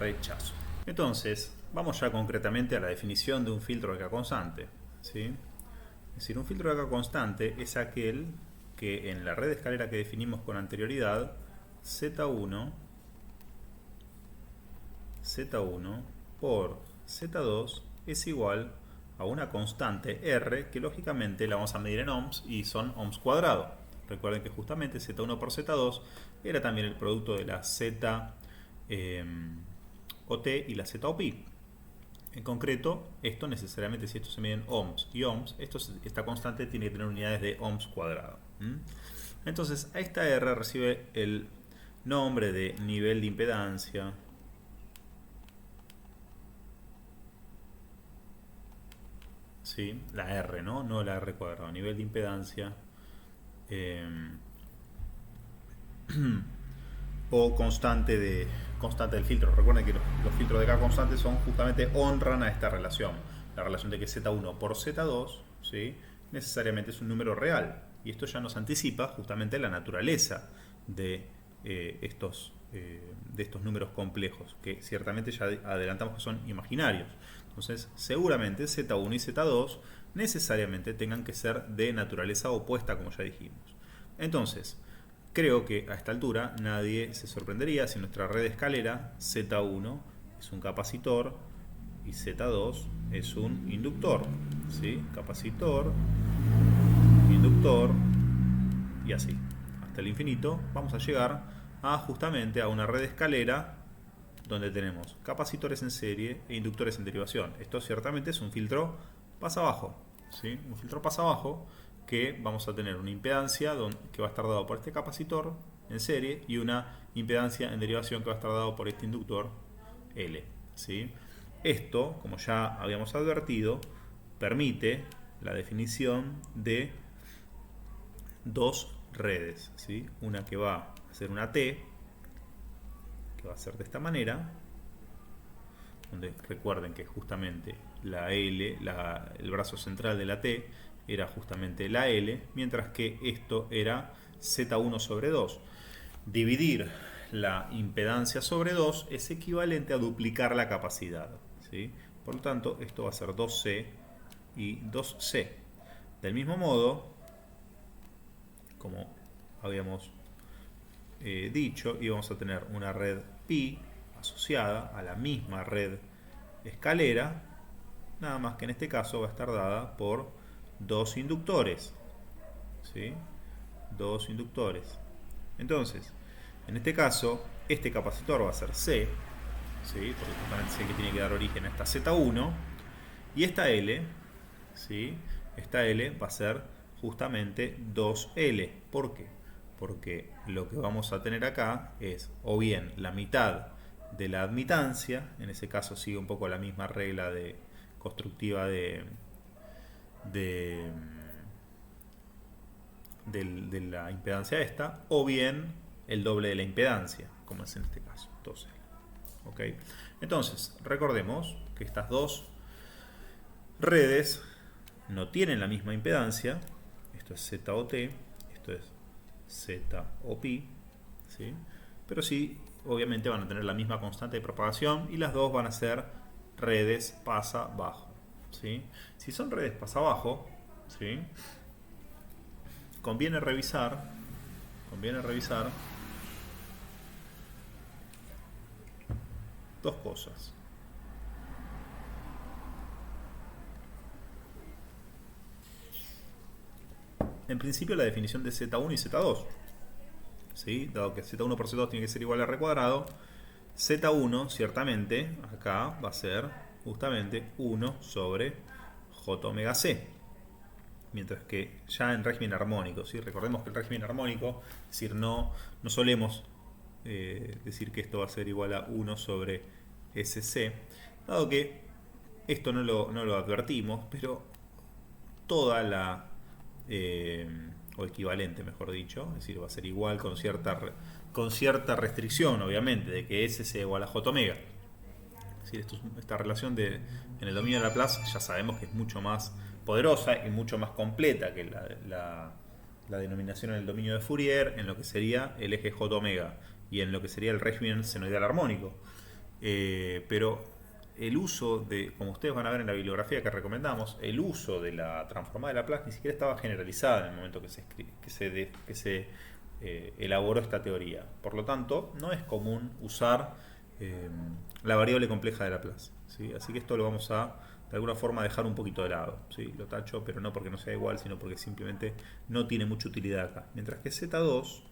rechazo. Entonces, vamos ya concretamente a la definición de un filtro de K constante, ¿sí? Es decir, un filtro de K constante es aquel que en la red de escalera que definimos con anterioridad, Z1 por Z2 es igual a una constante R que lógicamente la vamos a medir en ohms y son ohms cuadrados. Recuerden que justamente Z1 por Z2 era también el producto de la Z OT y la Z OP. En concreto, esto necesariamente, si esto se mide en ohms y ohms, esta constante tiene que tener unidades de ohms cuadrado. Entonces, a esta R recibe el nombre de nivel de impedancia, ¿sí? La R, no la R cuadrado, nivel de impedancia o constante del filtro. Recuerden que los filtros de K constante justamente honran a esta relación, la relación de que Z1 por Z2, ¿sí? Necesariamente es un número real, y esto ya nos anticipa justamente la naturaleza de estos números complejos, que ciertamente ya adelantamos que son imaginarios. Entonces, seguramente Z1 y Z2 necesariamente tengan que ser de naturaleza opuesta, como ya dijimos. Entonces, creo que a esta altura nadie se sorprendería si nuestra red de escalera Z1 es un capacitor y Z2 es un inductor, ¿sí? Capacitor, inductor y así. Hasta el infinito vamos a llegar justamente a una red de escalera donde tenemos capacitores en serie e inductores en derivación. Esto ciertamente es un filtro pasa-bajo, ¿sí? Un filtro pasa-bajo que vamos a tener una impedancia que va a estar dado por este capacitor en serie y una impedancia en derivación que va a estar dado por este inductor L, ¿sí? Esto, como ya habíamos advertido, permite la definición de dos redes, ¿sí? Una que va a ser una T, que va a ser de esta manera, donde recuerden que justamente la L, el brazo central de la T era justamente la L, mientras que esto era Z1 sobre 2. Dividir la impedancia sobre 2 es equivalente a duplicar la capacidad, ¿sí? Por lo tanto, esto va a ser 2C y 2C. Del mismo modo, como habíamos dicho, íbamos a tener una red pi asociada a la misma red escalera, nada más que en este caso va a estar dada por dos inductores, ¿sí? Dos inductores. Entonces, en este caso, este capacitor va a ser C, ¿sí? Porque justamente es el que tiene que dar origen a esta Z1, y esta L, ¿sí? Esta L va a ser justamente 2L. ¿Por qué? Porque lo que vamos a tener acá es o bien la mitad de la admitancia, en ese caso sigue un poco la misma regla constructiva de la impedancia esta, o bien el doble de la impedancia, como es en este caso, 2L. ¿Okay? Entonces, recordemos que estas dos redes no tienen la misma impedancia. Esto es ZOT, esto es ZOP, ¿sí? Pero sí, obviamente van a tener la misma constante de propagación y las dos van a ser redes pasa-bajo, ¿sí? Si son redes pasa-bajo, ¿sí? Conviene revisar dos cosas. En principio, la definición de Z1 y Z2, ¿sí? Dado que Z1 por Z2 tiene que ser igual a R cuadrado, Z1 ciertamente acá va a ser justamente 1 sobre J omega C. Mientras que ya en régimen armónico, ¿sí? Recordemos que el régimen armónico, es decir, no solemos decir que esto va a ser igual a 1 sobre SC, dado que esto no lo advertimos, pero toda la o equivalente, mejor dicho, es decir, va a ser igual con cierta restricción, obviamente, de que S sea igual a J omega. Es decir, esta relación en el dominio de Laplace ya sabemos que es mucho más poderosa y mucho más completa que la denominación en el dominio de Fourier, en lo que sería el eje J omega y en lo que sería el régimen senoidal armónico. Pero el uso de, como ustedes van a ver en la bibliografía que recomendamos, el uso de la transformada de Laplace ni siquiera estaba generalizada en el momento que se elaboró esta teoría. Por lo tanto, no es común usar la variable compleja de Laplace, ¿sí? Así que esto lo vamos a, de alguna forma, dejar un poquito de lado, ¿sí? Lo tacho, pero no porque no sea igual, sino porque simplemente no tiene mucha utilidad acá. Mientras que Z2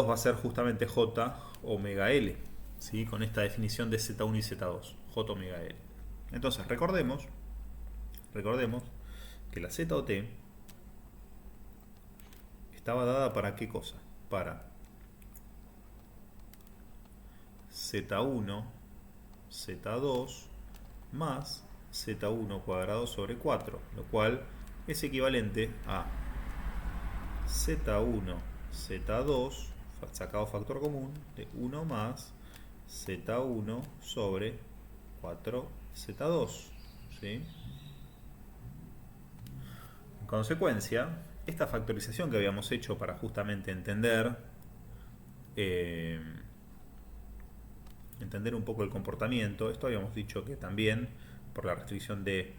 va a ser justamente J omega L, ¿sí? Con esta definición de Z1 y Z2, J omega L. Entonces, recordemos que la Z o T estaba dada para qué cosa? Para Z1, Z2 más Z1 cuadrado sobre 4, lo cual es equivalente a Z1, Z2, sacado factor común, de 1 más Z1 sobre 4Z2, ¿sí? En consecuencia, esta factorización que habíamos hecho para justamente entender un poco el comportamiento, esto habíamos dicho que también por la restricción de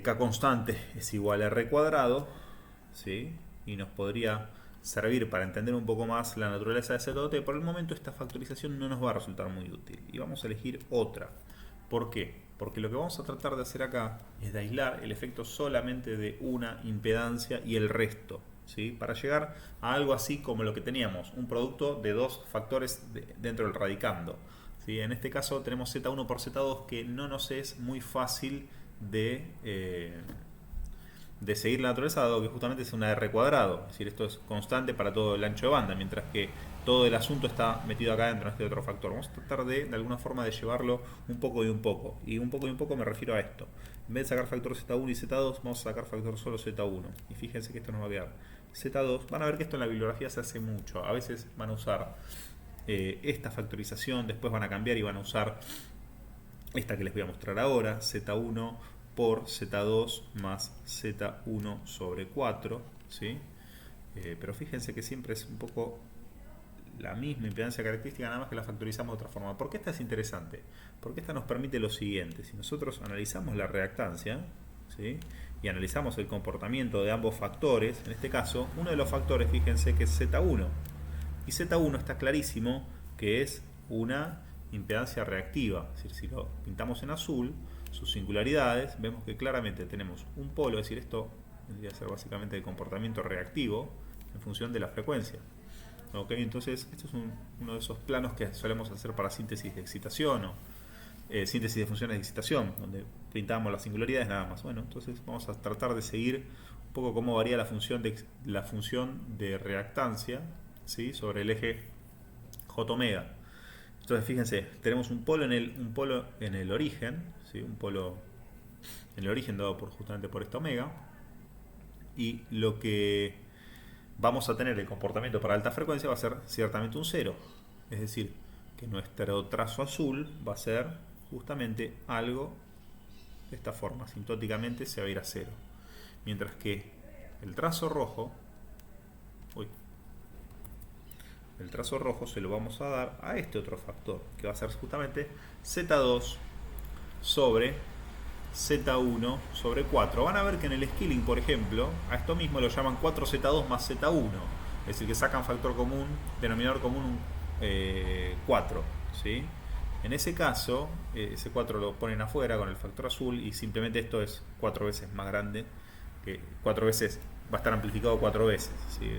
K constante es igual a R cuadrado, ¿sí? Y nos podría servir para entender un poco más la naturaleza de Z. Por el momento esta factorización no nos va a resultar muy útil y vamos a elegir otra. ¿Por qué? Porque lo que vamos a tratar de hacer acá es de aislar el efecto solamente de una impedancia y el resto, ¿sí? Para llegar a algo así como lo que teníamos, un producto de dos factores dentro del radicando, ¿sí? En este caso tenemos Z1 por Z2 que no nos es muy fácil de seguir la naturaleza, dado que justamente es una R cuadrado, es decir, esto es constante para todo el ancho de banda, mientras que todo el asunto está metido acá dentro de este otro factor. Vamos a tratar de alguna forma de llevarlo un poco y un poco, y un poco y un poco me refiero a esto. En vez de sacar factor Z1 y Z2, vamos a sacar factor solo Z1, y fíjense que esto nos va a quedar Z2. Van a ver que esto en la bibliografía se hace mucho, a veces van a usar esta factorización, después van a cambiar y van a usar esta que les voy a mostrar ahora, Z1 por Z2 más Z1 sobre 4, ¿sí? Pero fíjense que siempre es un poco la misma impedancia característica, nada más que la factorizamos de otra forma. ¿Por qué esta es interesante? Porque esta nos permite lo siguiente: si nosotros analizamos la reactancia, ¿sí? Y analizamos el comportamiento de ambos factores, en este caso, uno de los factores, fíjense que es Z1, y Z1 está clarísimo que es una impedancia reactiva, es decir, si lo pintamos en azul, sus singularidades, vemos que claramente tenemos un polo, es decir, esto vendría a ser básicamente el comportamiento reactivo en función de la frecuencia. ¿Ok? Entonces, esto es uno de esos planos que solemos hacer para síntesis de excitación o síntesis de funciones de excitación, donde pintamos las singularidades nada más. Bueno, entonces vamos a tratar de seguir un poco cómo varía la función de reactancia, ¿sí? Sobre el eje J omega. Entonces fíjense, tenemos un polo en el origen, ¿sí? Un polo en el origen dado justamente por esta omega, y lo que vamos a tener el comportamiento para alta frecuencia va a ser ciertamente un cero, es decir, que nuestro trazo azul va a ser justamente algo de esta forma, asintóticamente se va a ir a cero, mientras que el trazo rojo se lo vamos a dar a este otro factor, que va a ser justamente Z2 sobre Z1 sobre 4. Van a ver que en el scaling, por ejemplo, a esto mismo lo llaman 4Z2 más Z1, es decir, que sacan factor común, denominador común 4, ¿sí? En ese caso, ese 4 lo ponen afuera con el factor azul y simplemente esto es 4 veces más grande, que 4 veces, va a estar amplificado 4 veces, ¿sí?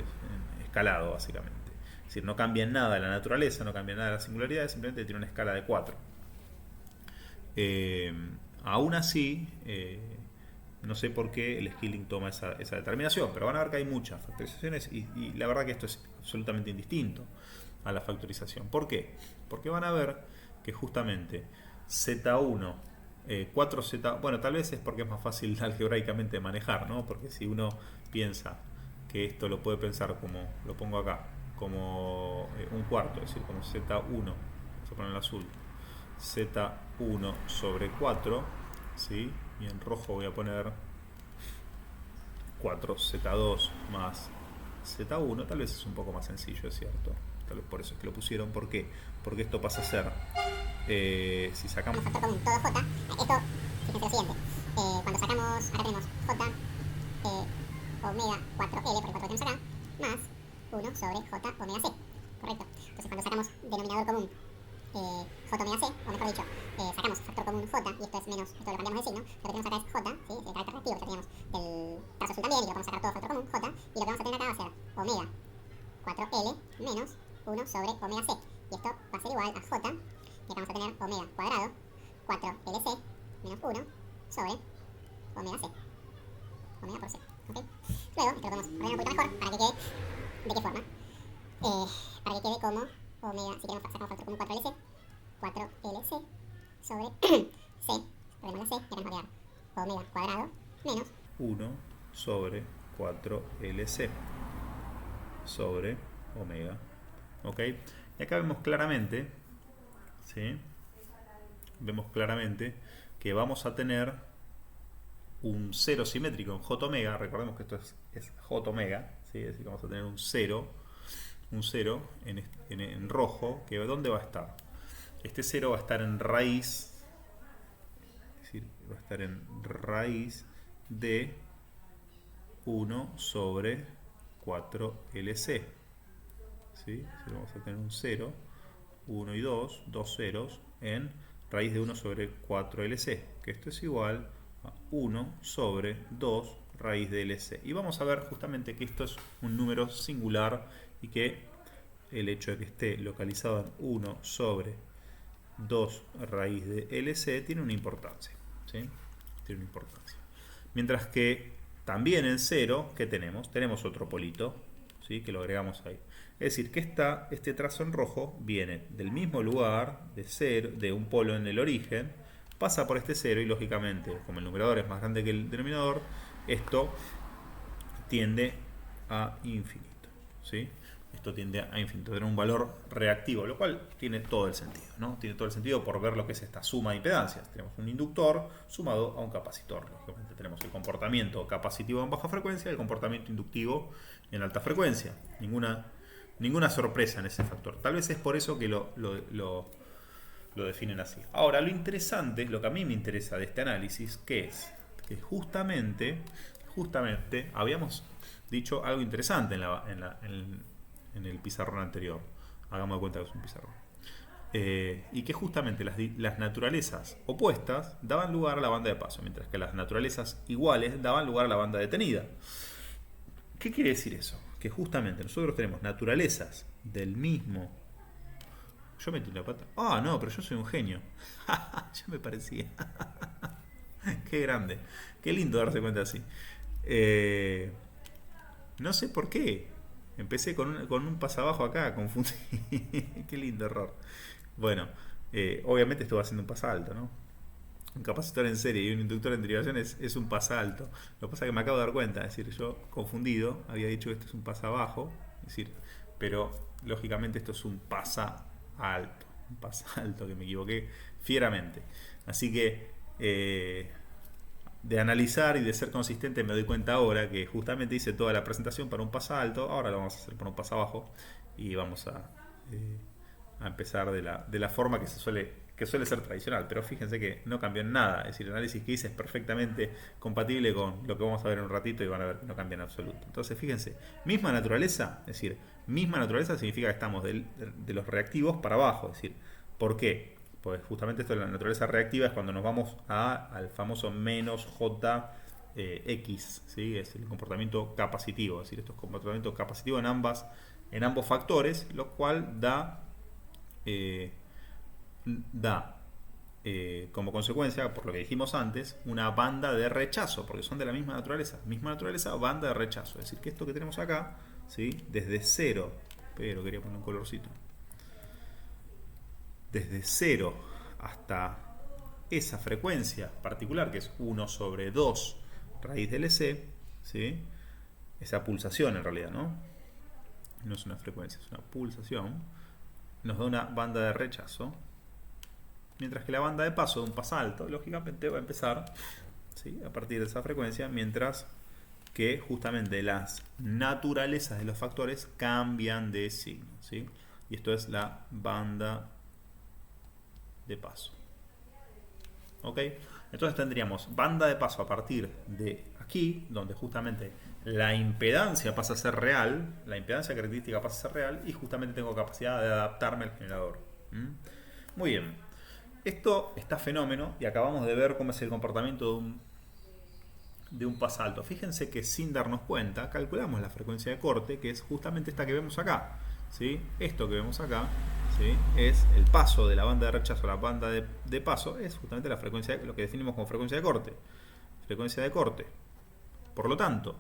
Escalado básicamente. Es decir, no cambia en nada la naturaleza, no cambia nada la singularidad, simplemente tiene una escala de 4. Aún así, no sé por qué el scaling toma esa determinación, pero van a ver que hay muchas factorizaciones y la verdad que esto es absolutamente indistinto a la factorización. ¿Por qué? Porque van a ver que justamente Z1, 4Z, bueno, tal vez es porque es más fácil algebraicamente manejar, ¿no? Porque si uno piensa que esto lo puede pensar como, lo pongo acá, como un cuarto, es decir, como Z1, vamos a poner el azul, Z1 sobre 4, ¿sí? Y en rojo voy a poner 4Z2 más Z1, tal vez es un poco más sencillo, es cierto. tal vez por eso es que lo pusieron. ¿Por qué? Porque esto pasa a ser, si sacamos factor común todo j, esto, fíjense lo siguiente, cuando sacamos, acá tenemos j omega 4L, por el 4 que tenemos acá, más 1 sobre j omega c, correcto. Entonces cuando sacamos denominador común j omega c, o mejor dicho, sacamos factor común j, y esto es menos, esto lo cambiamos de signo, lo que tenemos acá es j, ¿sí? El carácter reactivo que ya teníamos del trazo azul también, y lo vamos a sacar todo factor común j, y lo que vamos a tener acá va a ser omega 4L menos 1 sobre omega c, y esto va a ser igual a j, y acá vamos a tener omega cuadrado 4LC menos 1 sobre omega c, omega por c, ¿ok? Luego, esto lo podemos ordenar un poquito mejor para que quede, ¿de qué forma? Para que quede como omega, si queremos sacamos factor común 4LC, 4LC sobre c, perdemos la c, y acá nos va a quedar omega cuadrado menos 1 sobre 4LC sobre omega. ¿Ok? Y acá vemos claramente, ¿sí? Vemos claramente que vamos a tener un cero simétrico en J omega. Recordemos que esto es J omega, ¿sí? Es decir, vamos a tener un cero en rojo, que ¿dónde va a estar? Este cero va a estar en raíz, es decir, va a estar en raíz de 1 sobre 4LC. ¿Sí? Vamos a tener un 0, 1 y 2, dos ceros en raíz de 1 sobre 4LC, que esto es igual a 1 sobre 2 raíz de LC. Y vamos a ver justamente que esto es un número singular y que el hecho de que esté localizado en 1 sobre 2 raíz de LC tiene una importancia, ¿sí? Tiene una importancia. Mientras que también en 0, ¿qué tenemos? Tenemos otro polito, ¿sí? Que lo agregamos ahí. Es decir, que este trazo en rojo viene del mismo lugar, de un polo en el origen, pasa por este 0 y lógicamente, como el numerador es más grande que el denominador, esto tiende a infinito, ¿sí? Esto tiende a infinito, tener un valor reactivo, lo cual tiene todo el sentido, ¿no? Tiene todo el sentido por ver lo que es esta suma de impedancias. Tenemos un inductor sumado a un capacitor. Lógicamente tenemos el comportamiento capacitivo en baja frecuencia y el comportamiento inductivo en alta frecuencia. Ninguna sorpresa en ese factor. Tal vez es por eso que lo definen así. Ahora, lo interesante, lo que a mí me interesa de este análisis, ¿qué es? Que justamente habíamos dicho algo interesante en el pizarrón anterior. Hagamos de cuenta que es un pizarrón. Y que justamente las naturalezas opuestas daban lugar a la banda de paso, mientras que las naturalezas iguales daban lugar a la banda detenida. ¿Qué quiere decir eso? Que justamente nosotros tenemos naturalezas del mismo... Yo metí la pata. Ah, no, pero yo soy un genio. Ya me parecía. Qué grande. Qué lindo darse cuenta así. No sé por qué. Empecé con un pasabajo acá, confundí. Qué lindo error. Bueno, obviamente esto va haciendo un pasalto, ¿no? Un capacitor en serie y un inductor en derivación es un pasalto. Lo que pasa es que me acabo de dar cuenta, es decir, yo confundido había dicho que esto es un pasabajo, es decir, pero lógicamente esto es un pasalto, que me equivoqué fieramente. Así que de analizar y de ser consistente me doy cuenta ahora que justamente hice toda la presentación para un pasalto, ahora lo vamos a hacer para un pasabajo y vamos a empezar de la forma que suele ser tradicional, pero fíjense que no cambió en nada, es decir, el análisis que hice es perfectamente compatible con lo que vamos a ver en un ratito y van a ver que no cambia en absoluto. Entonces fíjense, misma naturaleza, es decir, misma naturaleza significa que estamos de los reactivos para abajo, es decir, ¿por qué? Pues justamente esto de la naturaleza reactiva es cuando nos vamos al famoso menos Jx, ¿sí? Es el comportamiento capacitivo, es decir, esto es comportamiento capacitivo en ambos factores, lo cual da como consecuencia, por lo que dijimos antes, una banda de rechazo, porque son de la misma naturaleza, banda de rechazo. Es decir, que esto que tenemos acá, ¿sí? Desde 0, pero quería poner un colorcito, desde 0 hasta esa frecuencia particular, que es 1 sobre 2 raíz de LC, ¿sí? Esa pulsación en realidad, ¿no? No es una frecuencia, es una pulsación, nos da una banda de rechazo, mientras que la banda de paso de un pasalto lógicamente va a empezar, ¿sí? A partir de esa frecuencia, mientras que justamente las naturalezas de los factores cambian de signo, ¿sí? y esto es la banda de paso. ¿Ok? Entonces tendríamos banda de paso a partir de aquí, donde justamente la impedancia pasa a ser real, la impedancia característica pasa a ser real, y justamente tengo capacidad de adaptarme al generador. Muy bien. Esto está fenómeno, y acabamos de ver cómo es el comportamiento de un pasalto. Fíjense que sin darnos cuenta, calculamos la frecuencia de corte, que es justamente esta que vemos acá. ¿Sí? Esto que vemos acá, ¿sí?, es el paso de la banda de rechazo a la banda de paso, es justamente la frecuencia, lo que definimos como frecuencia de corte. Frecuencia de corte. Por lo tanto,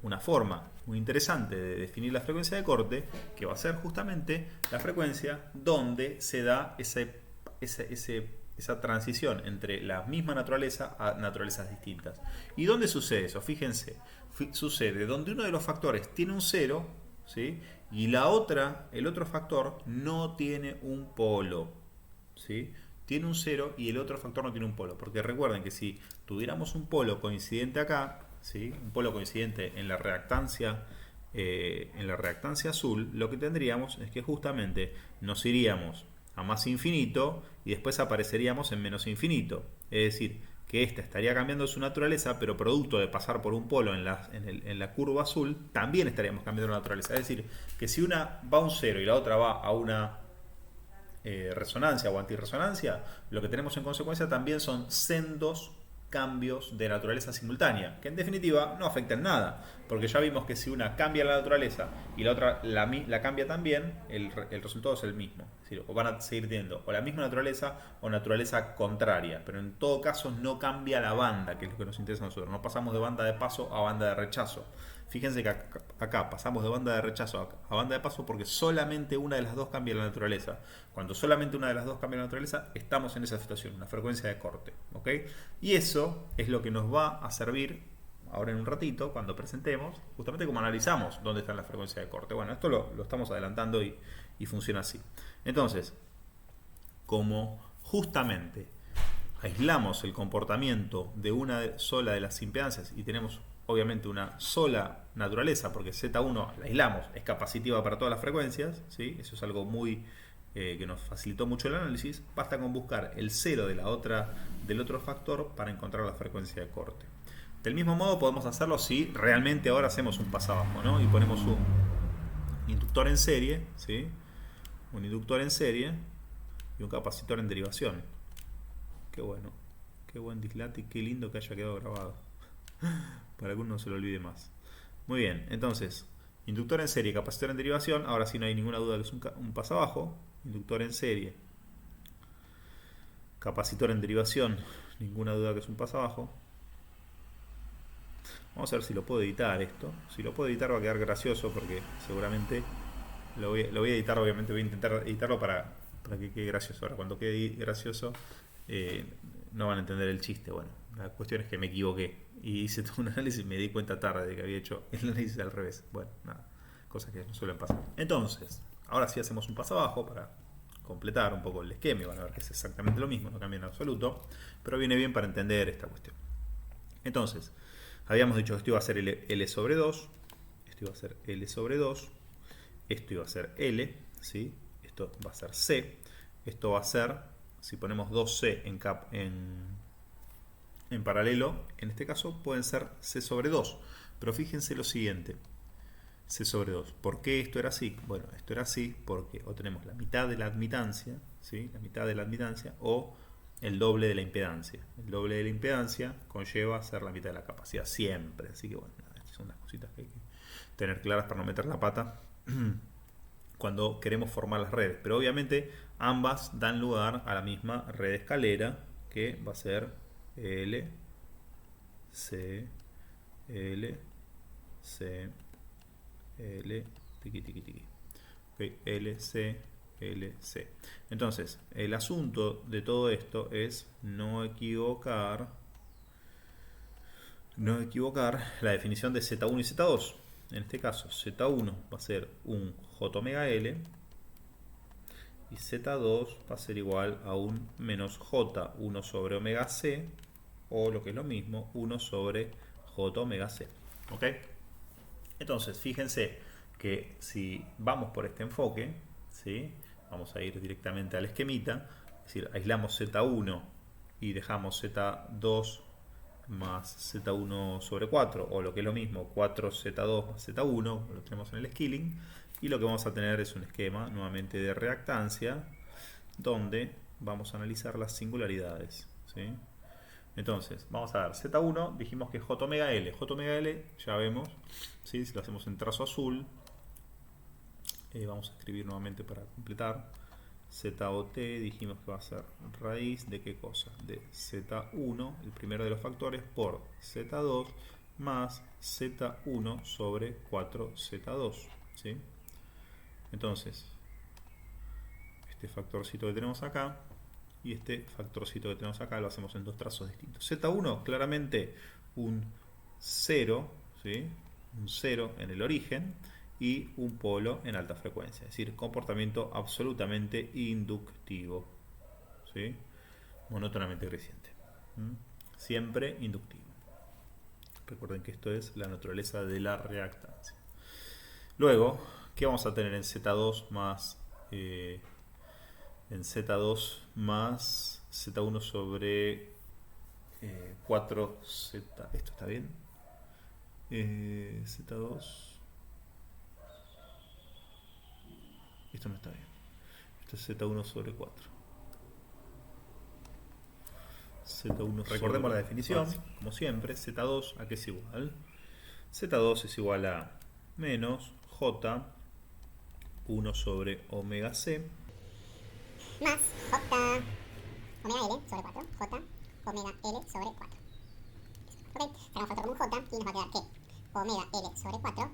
una forma muy interesante de definir la frecuencia de corte, que va a ser justamente la frecuencia donde se da esa transición entre la misma naturaleza a naturalezas distintas. ¿Y dónde sucede eso? Fíjense, sucede donde uno de los factores tiene un cero, ¿sí?, y el otro factor no tiene un polo, ¿sí? Tiene un cero y el otro factor no tiene un polo. Porque recuerden que si tuviéramos un polo coincidente acá, ¿sí?, un polo coincidente en la reactancia azul, lo que tendríamos es que justamente nos iríamos a más infinito y después apareceríamos en menos infinito. Es decir, que esta estaría cambiando su naturaleza, pero producto de pasar por un polo en la curva azul, también estaríamos cambiando la naturaleza. Es decir, que si una va a un cero y la otra va a una resonancia o antirresonancia, lo que tenemos en consecuencia también son sendos cambios de naturaleza simultánea, que en definitiva no afectan nada, porque ya vimos que si una cambia la naturaleza y la otra la cambia también, el resultado es el mismo. Es decir, o van a seguir teniendo o la misma naturaleza o naturaleza contraria, pero en todo caso no cambia la banda, que es lo que nos interesa a nosotros. No pasamos de banda de paso a banda de rechazo. Fíjense que acá pasamos de banda de rechazo a banda de paso porque solamente una de las dos cambia la naturaleza. Cuando solamente una de las dos cambia la naturaleza, estamos en esa situación, una frecuencia de corte. ¿Ok? Y eso es lo que nos va a servir ahora en un ratito, cuando presentemos, justamente como analizamos dónde está la frecuencia de corte. Bueno, esto lo estamos adelantando y funciona así. Entonces, como justamente aislamos el comportamiento de una sola de las impedancias y tenemos obviamente una sola naturaleza, porque Z1 la aislamos, es capacitiva para todas las frecuencias, ¿sí? Eso es algo muy que nos facilitó mucho el análisis. Basta con buscar el cero del otro factor para encontrar la frecuencia de corte. Del mismo modo podemos hacerlo si realmente ahora hacemos un pasabajo, ¿no?, y ponemos un inductor en serie, ¿sí?, un inductor en serie y un capacitor en derivación. Qué bueno, qué buen dislate y qué lindo que haya quedado grabado para que uno no se lo olvide más. Muy bien, entonces inductor en serie, capacitor en derivación. Ahora sí no hay ninguna duda que es un pasabajo. Inductor en serie, capacitor en derivación, ninguna duda que es un pasabajo. Vamos a ver si lo puedo editar esto. Si lo puedo editar va a quedar gracioso, porque seguramente lo voy a editar. Obviamente voy a intentar editarlo para que quede gracioso. Ahora cuando quede gracioso no van a entender el chiste. Bueno, la cuestión es que me equivoqué y hice todo un análisis y me di cuenta tarde de que había hecho el análisis al revés. Bueno, nada, cosas que no suelen pasar. Entonces, ahora sí hacemos un paso abajo para completar un poco el esquema y van a ver que es exactamente lo mismo, no cambia en absoluto, pero viene bien para entender esta cuestión. Entonces, habíamos dicho que esto iba a ser L sobre 2, esto iba a ser L sobre 2, esto iba a ser L, ¿sí?, esto va a ser C, esto va a ser, si ponemos 2C en paralelo, en este caso pueden ser C sobre 2, pero fíjense lo siguiente, C sobre 2. ¿Por qué esto era así? Bueno, esto era así porque o tenemos la mitad de la admitancia, ¿sí?, la mitad de la admitancia, o el doble de la impedancia. El doble de la impedancia conlleva ser la mitad de la capacidad siempre. Así que bueno, estas son las cositas que hay que tener claras para no meter la pata cuando queremos formar las redes. Pero obviamente ambas dan lugar a la misma red escalera, que va a ser L, C, L, C, L, tiqui, tiqui, tiqui. Okay, L, C, L, C. Entonces, el asunto de todo esto es no equivocar la definición de Z1 y Z2. En este caso, Z1 va a ser un J omega L y Z2 va a ser igual a un menos J, 1 sobre omega C, o lo que es lo mismo, 1 sobre J omega C. ¿Ok? Entonces, fíjense que si vamos por este enfoque, ¿sí? Vamos a ir directamente al esquemita, es decir, aislamos Z1 y dejamos Z2 más Z1 sobre 4, o lo que es lo mismo, 4Z2 más Z1, lo tenemos en el scaling, y lo que vamos a tener es un esquema nuevamente de reactancia, donde vamos a analizar las singularidades, ¿sí? Entonces, vamos a ver, Z1 dijimos que es J omega L. J omega L ya vemos, ¿sí? Si lo hacemos en trazo azul, vamos a escribir nuevamente para completar. ZOT dijimos que va a ser raíz de qué cosa? De Z1, el primero de los factores, por Z2 más Z1 sobre 4Z2, ¿sí? Entonces, este factorcito que tenemos acá y este factorcito que tenemos acá lo hacemos en dos trazos distintos. Z1 claramente un 0, ¿sí? Un 0 en el origen y un polo en alta frecuencia, es decir, comportamiento absolutamente inductivo, ¿sí? Monótonamente creciente, siempre inductivo. Recuerden que esto es la naturaleza de la reactancia. Luego, ¿qué vamos a tener en Z2 más Z1 sobre 4Z? ¿Esto está bien? Z2. Esto no está bien. Esto es Z1 sobre 4. Z1 recordemos la definición, como siempre. Z2 a qué es igual. Z2 es igual a menos J1 sobre omega C más J omega L sobre 4. J omega L sobre 4. Ok, sacamos factor común J y nos va a quedar que omega L sobre 4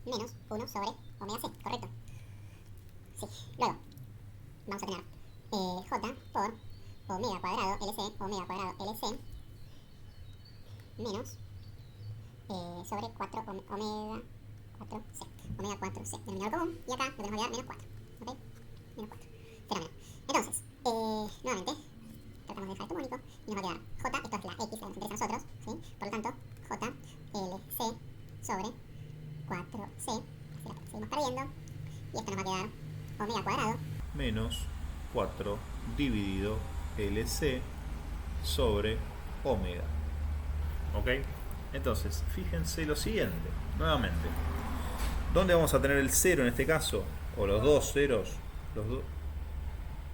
menos 1 sobre omega C, ¿correcto? Sí. Luego, vamos a tener J por omega cuadrado LC, omega cuadrado LC, menos sobre 4 omega 4C, omega 4C, denominador común, y acá lo que nos va a quedar menos 4, ¿ok? Menos 4, fenómeno. Entonces, nuevamente, tratamos de dejar esto único, y nos va a quedar J, esto es la X que nos interesa a nosotros, ¿sí? Por lo tanto, J, LC sobre 4C, seguimos perdiendo, y esto nos va a quedar omega cuadrado menos 4 dividido LC sobre omega. ¿Ok? Entonces, fíjense lo siguiente, nuevamente. ¿Dónde vamos a tener el 0 en este caso? O los dos ceros.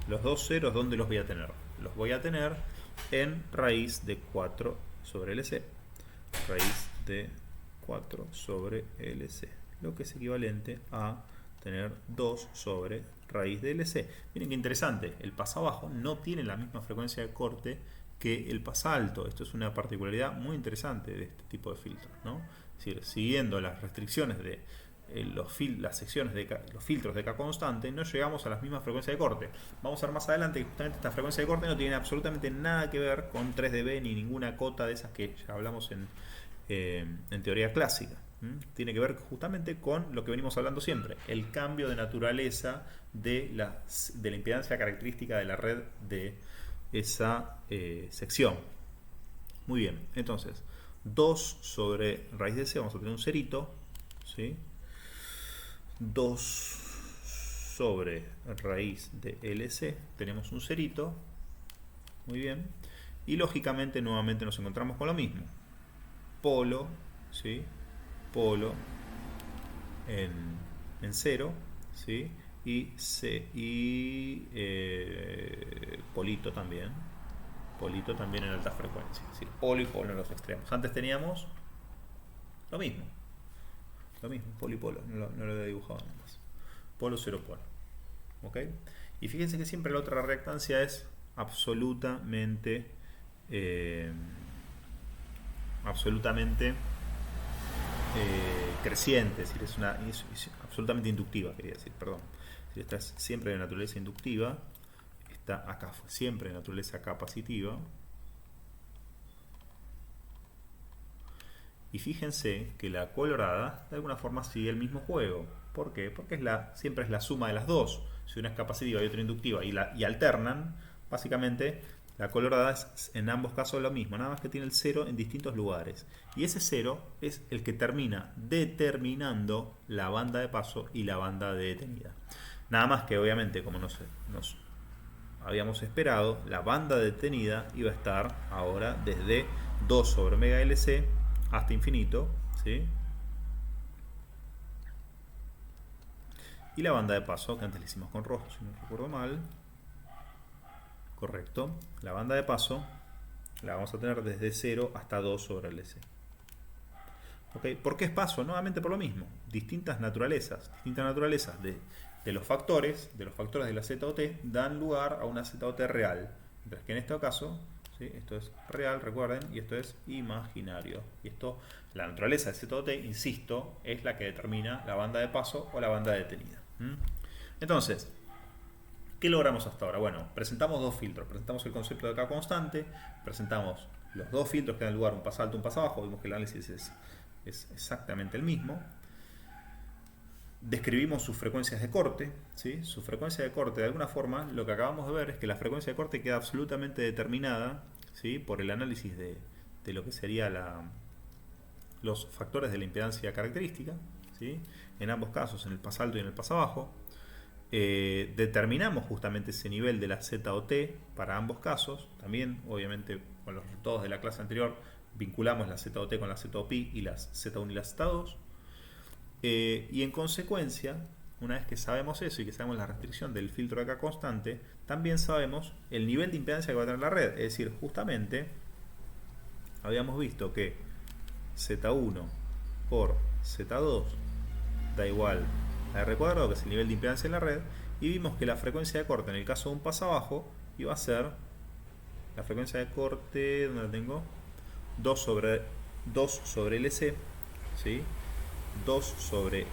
Los dos ceros, ¿dónde los voy a tener? Los voy a tener en raíz de 4 sobre LC. Raíz de 4 sobre LC. Lo que es equivalente a tener 2 sobre raíz de LC. Miren qué interesante, el pasabajo no tiene la misma frecuencia de corte que el pasalto. Esto es una particularidad muy interesante de este tipo de filtros, ¿no? Es decir, siguiendo las restricciones de las secciones de los filtros de K constante, no llegamos a las mismas frecuencias de corte. Vamos a ver más adelante que justamente esta frecuencia de corte no tiene absolutamente nada que ver con 3 dB ni ninguna cota de esas que ya hablamos en teoría clásica. Tiene que ver justamente con lo que venimos hablando siempre, el cambio de naturaleza de la impedancia característica de la red de esa sección. Muy bien, entonces 2 sobre raíz de C, vamos a tener un cerito, ¿sí? 2 sobre raíz de LC, tenemos un cerito, muy bien, y lógicamente nuevamente nos encontramos con lo mismo, polo, ¿sí? Polo en 0, ¿sí? Y polito también en alta frecuencia, es decir, polo y polo en los extremos. Antes teníamos lo mismo, polo y polo, no lo he dibujado nada más, polo, 0, polo, ¿ok? Y fíjense que siempre la otra reactancia es absolutamente creciente, es decir, es absolutamente inductiva, quería decir, perdón. Si esta es siempre de naturaleza inductiva, esta acá fue siempre de naturaleza capacitiva. Y fíjense que la colorada de alguna forma sigue el mismo juego. ¿Por qué? Porque siempre es la suma de las dos. Si una es capacitiva y otra inductiva y alternan, básicamente la colorada es en ambos casos lo mismo, nada más que tiene el 0 en distintos lugares. Y ese 0 es el que termina determinando la banda de paso y la banda de detenida. Nada más que obviamente, como nos habíamos esperado, la banda detenida iba a estar ahora desde 2 sobre omega LC hasta infinito, ¿sí? Y la banda de paso, que antes le hicimos con rojo, si no recuerdo mal. Correcto. La banda de paso la vamos a tener desde 0 hasta 2 sobre LC. ¿Okay? ¿Por qué es paso? Nuevamente por lo mismo. Distintas naturalezas de los factores de la ZOT dan lugar a una ZOT real. Mientras que en este caso, ¿sí? Esto es real, recuerden, y esto es imaginario. Y esto, la naturaleza de ZOT, insisto, es la que determina la banda de paso o la banda detenida. Entonces, ¿qué logramos hasta ahora? Bueno, presentamos dos filtros. Presentamos el concepto de K constante, presentamos los dos filtros que dan lugar a un paso alto y un paso bajo. Vimos que el análisis es exactamente el mismo. Describimos sus frecuencias de corte, ¿sí? Su frecuencia de corte, de alguna forma, lo que acabamos de ver es que la frecuencia de corte queda absolutamente determinada, ¿sí? Por el análisis de lo que sería los factores de la impedancia característica, ¿sí? En ambos casos, en el paso alto y en el paso bajo. Determinamos justamente ese nivel de la ZOT para ambos casos. También, obviamente, con los resultados de la clase anterior, vinculamos la ZOT con la ZOPI y las Z1 y las Z2. Y en consecuencia, una vez que sabemos eso y que sabemos la restricción del filtro de K constante, también sabemos el nivel de impedancia que va a tener la red. Es decir, justamente habíamos visto que Z1 por Z2 da igual a R cuadrado, que es el nivel de impedancia en la red, y vimos que la frecuencia de corte en el caso de un paso abajo iba a ser la frecuencia de corte, ¿dónde la tengo? 2 sobre LC, ¿sí? 2 sobre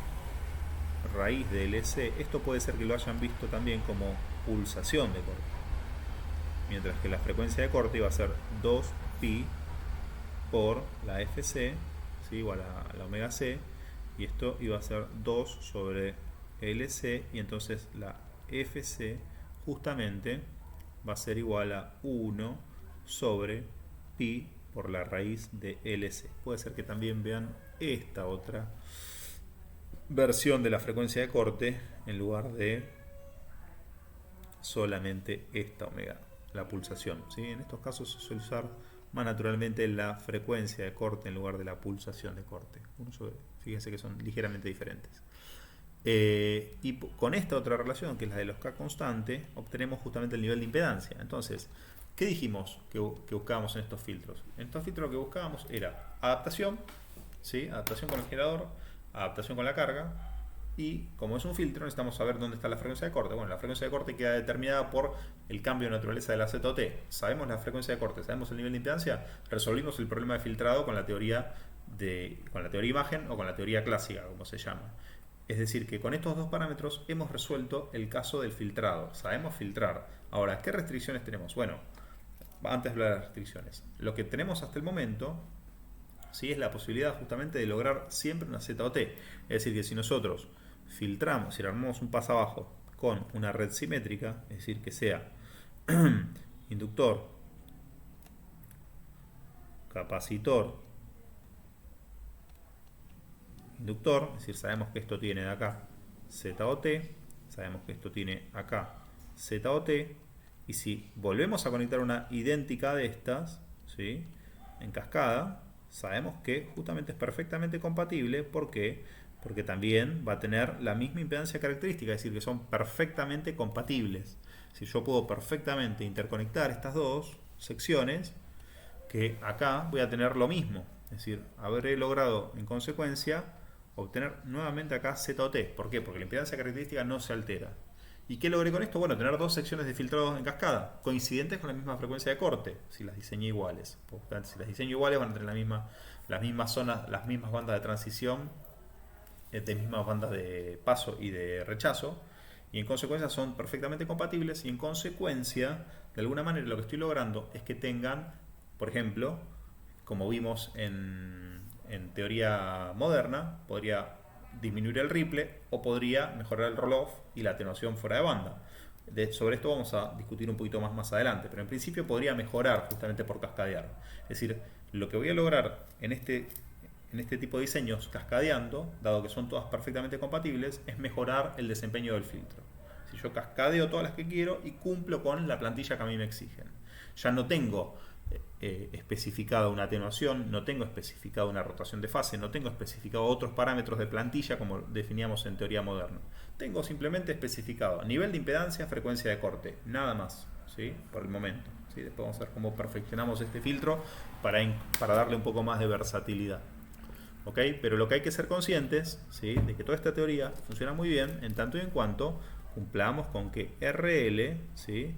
raíz de LC. Esto puede ser que lo hayan visto también como pulsación de corte, mientras que la frecuencia de corte iba a ser 2pi por la FC, ¿sí? Igual a la omega C, y esto iba a ser 2 sobre LC, y entonces la FC justamente va a ser igual a 1 sobre pi por la raíz de LC. Puede ser que también vean esta otra versión de la frecuencia de corte en lugar de solamente esta omega, la pulsación, ¿sí? En estos casos se suele usar más naturalmente la frecuencia de corte en lugar de la pulsación de corte. Fíjense que son ligeramente diferentes. Y con esta otra relación, que es la de los K constante, obtenemos justamente el nivel de impedancia. Entonces, ¿qué dijimos que buscábamos en estos filtros? En estos filtros lo que buscábamos era adaptación, ¿sí? Adaptación con el generador, adaptación con la carga, y como es un filtro necesitamos saber dónde está la frecuencia de corte. Bueno, la frecuencia de corte queda determinada por el cambio de naturaleza de la ZOT. Sabemos la frecuencia de corte, sabemos el nivel de impedancia, resolvimos el problema de filtrado con la teoría imagen o con la teoría clásica, como se llama. Es decir, que con estos dos parámetros hemos resuelto el caso del filtrado. Sabemos filtrar. Ahora, ¿qué restricciones tenemos? Bueno, antes de hablar de las restricciones, lo que tenemos hasta el momento, ¿sí? Es la posibilidad justamente de lograr siempre una ZOT. Es decir, que si nosotros filtramos, si armamos un paso abajo con una red simétrica, es decir, que sea inductor, capacitor, inductor, es decir, sabemos que esto tiene de acá ZOT, sabemos que esto tiene acá ZOT, y si volvemos a conectar una idéntica de estas, ¿sí? En cascada, sabemos que justamente es perfectamente compatible. ¿Por qué? Porque también va a tener la misma impedancia característica, es decir, que son perfectamente compatibles. Si yo puedo perfectamente interconectar estas dos secciones, que acá voy a tener lo mismo, es decir, habré logrado en consecuencia obtener nuevamente acá ZOT. ¿Por qué? Porque la impedancia característica no se altera. ¿Y qué logré con esto? Bueno, tener dos secciones de filtrados en cascada, coincidentes con la misma frecuencia de corte, si las diseñé iguales. Si las diseño iguales van a tener las mismas zonas, las mismas bandas de transición, de mismas bandas de paso y de rechazo, y en consecuencia son perfectamente compatibles, y en consecuencia, de alguna manera, lo que estoy logrando es que tengan, por ejemplo, como vimos en teoría moderna, podría disminuir el ripple o podría mejorar el roll-off y la atenuación fuera de banda. Sobre esto vamos a discutir un poquito más adelante, pero en principio podría mejorar justamente por cascadear. Es decir, lo que voy a lograr en este tipo de diseños cascadeando, dado que son todas perfectamente compatibles, es mejorar el desempeño del filtro. Si yo cascadeo todas las que quiero y cumplo con la plantilla que a mí me exigen. Ya no tengo especificado una atenuación, no tengo especificado una rotación de fase, no tengo especificado otros parámetros de plantilla como definíamos en teoría moderna. Tengo simplemente especificado nivel de impedancia, frecuencia de corte, nada más, ¿sí? Por el momento, ¿sí? Después vamos a ver cómo perfeccionamos este filtro para darle un poco más de versatilidad. ¿Ok? Pero lo que hay que ser conscientes, ¿sí? De que toda esta teoría funciona muy bien en tanto y en cuanto cumplamos con que RL, ¿sí?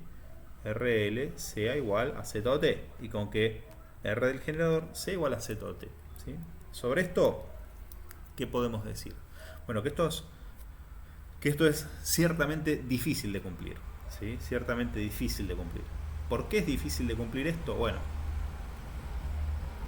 RL sea igual a Z o T y con que R del generador sea igual a Z o T, ¿sí? Sobre esto, ¿qué podemos decir? Bueno, que esto es ciertamente difícil de cumplir, ¿sí? Ciertamente difícil de cumplir. ¿Por qué es difícil de cumplir esto? Bueno,